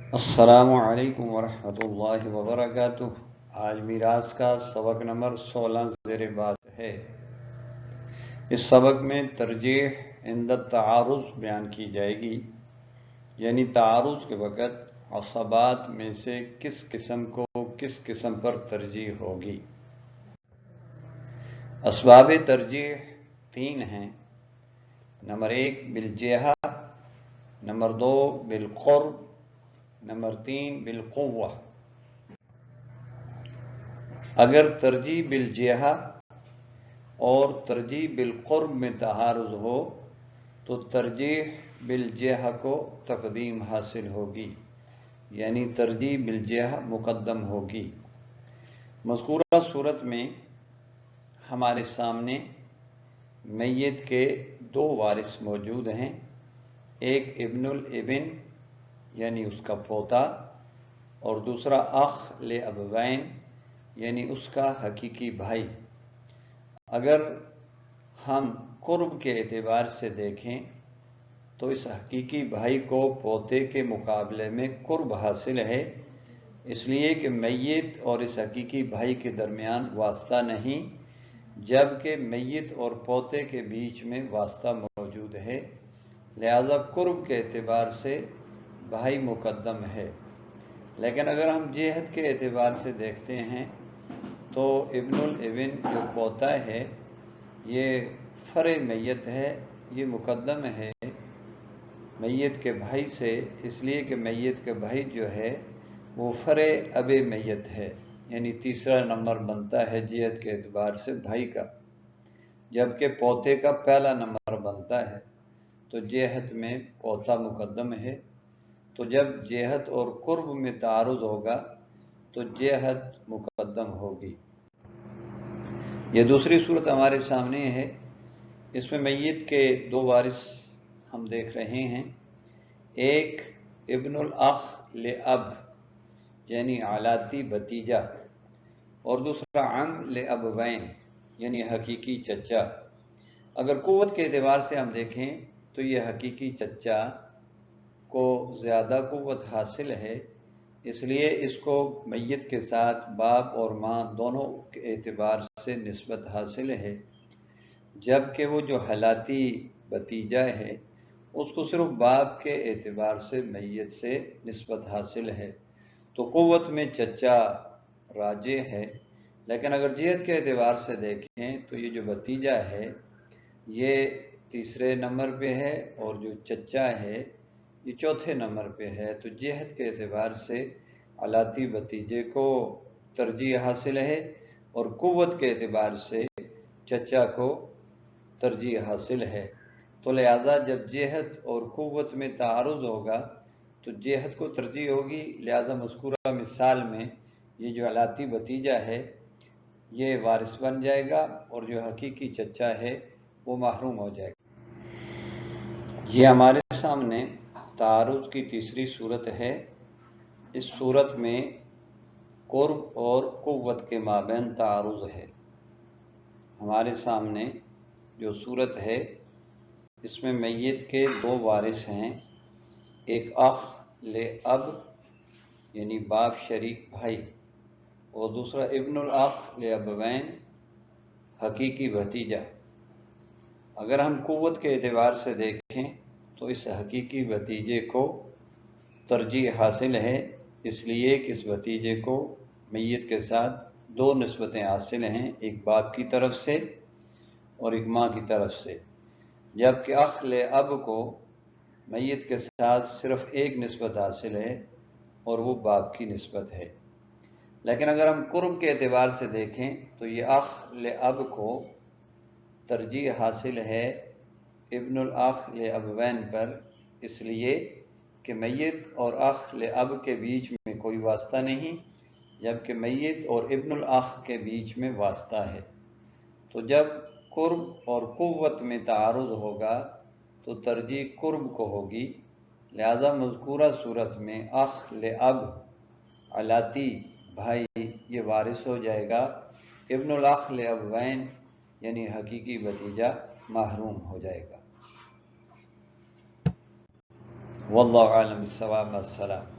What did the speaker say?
السلام علیکم ورحمۃ اللہ وبرکاتہ۔ آج میراث کا سبق نمبر 16 زیر بات ہے۔ اس سبق میں ترجیح عند التعارض بیان کی جائے گی، یعنی تعارض کے وقت عصبات میں سے کس قسم کو کس قسم پر ترجیح ہوگی۔ اسباب ترجیح 3 ہیں۔ نمبر 1 بالجہہ، نمبر 2 بالقرب، نمبر 3 بالقوہ۔ اگر ترجیح بالجہہ اور ترجیح بالقرب میں تعارض ہو تو ترجیح بالجہہ کو تقدیم حاصل ہوگی، یعنی ترجیح بالجہہ مقدم ہوگی۔ مذکورہ صورت میں ہمارے سامنے میت کے 2 وارث موجود ہیں، ایک ابن الابن یعنی اس کا پوتا، اور دوسرا اخ لابوین یعنی اس کا حقیقی بھائی۔ اگر ہم قرب کے اعتبار سے دیکھیں تو اس حقیقی بھائی کو پوتے کے مقابلے میں قرب حاصل ہے، اس لیے کہ میت اور اس حقیقی بھائی کے درمیان واسطہ نہیں، جبکہ میت اور پوتے کے بیچ میں واسطہ موجود ہے، لہذا قرب کے اعتبار سے بھائی مقدم ہے۔ لیکن اگر ہم جہت کے اعتبار سے دیکھتے ہیں تو ابن الابن جو پوتا ہے یہ فرع میت ہے، یہ مقدم ہے میت کے بھائی سے، اس لیے کہ میت کے بھائی جو ہے وہ فرع اب میت ہے، یعنی تیسرا نمبر بنتا ہے جہت کے اعتبار سے بھائی کا، جبکہ پوتے کا پہلا نمبر بنتا ہے، تو جہت میں پوتا مقدم ہے۔ تو جب جہت اور قرب میں تعارض ہوگا تو جہت مقدم ہوگی۔ یہ دوسری صورت ہمارے سامنے ہے، اس میں میت کے 2 وارث ہم دیکھ رہے ہیں، ایک ابن الاخ لاب یعنی علاتی بھتیجا، اور دوسرا عم لابوین یعنی حقیقی چچا۔ اگر قوت کے اعتبار سے ہم دیکھیں تو یہ حقیقی چچا کو زیادہ قوت حاصل ہے، اس لیے اس کو میت کے ساتھ باپ اور ماں دونوں کے اعتبار سے نسبت حاصل ہے، جبکہ وہ جو حلاتی بھتیجا ہے اس کو صرف باپ کے اعتبار سے میت سے نسبت حاصل ہے، تو قوت میں چچا راجح ہے۔ لیکن اگر جہت کے اعتبار سے دیکھیں تو یہ جو بھتیجا ہے یہ تیسرے نمبر پہ ہے، اور جو چچا ہے یہ چوتھے نمبر پہ ہے، تو جہت کے اعتبار سے علاتی بھتیجے کو ترجیح حاصل ہے، اور قوت کے اعتبار سے چچا کو ترجیح حاصل ہے۔ تو لہذا جب جہت اور قوت میں تعارض ہوگا تو جہت کو ترجیح ہوگی، لہذا مذکورہ مثال میں یہ جو علاتی بھتیجا ہے یہ وارث بن جائے گا، اور جو حقیقی چچا ہے وہ محروم ہو جائے گا۔ یہ ہمارے سامنے تعارض کی تیسری صورت ہے۔ اس صورت میں قرب اور قوت کے مابین تعارض ہے۔ ہمارے سامنے جو صورت ہے اس میں میت کے 2 وارث ہیں، ایک اخ لاب یعنی باپ شریک بھائی، اور دوسرا ابن الاخ لابوین حقیقی بھتیجا۔ اگر ہم قوت کے اعتبار سے دیکھیں تو اس حقیقی بھتیجے کو ترجیح حاصل ہے، اس لیے کہ اس بھتیجے کو میت کے ساتھ 2 نسبتیں حاصل ہیں، ایک باپ کی طرف سے اور ایک ماں کی طرف سے، جبکہ اخ لاب کو میت کے ساتھ صرف ایک نسبت حاصل ہے اور وہ باپ کی نسبت ہے۔ لیکن اگر ہم قرب کے اعتبار سے دیکھیں تو یہ اخ لاب کو ترجیح حاصل ہے ابن الاخ لابوین پر، اس لیے کہ میت اور اخ لاب کے بیچ میں کوئی واسطہ نہیں، جبکہ میت اور ابن الاخ کے بیچ میں واسطہ ہے۔ تو جب قرب اور قوت میں تعارض ہوگا تو ترجیح قرب کو ہوگی، لہذا مذکورہ صورت میں اخ لاب علاتی بھائی یہ وارث ہو جائے گا، ابن الاخ لابوین یعنی حقیقی بھتیجا محروم ہو جائے گا۔ واللہ اعلم بالصواب۔ السلام۔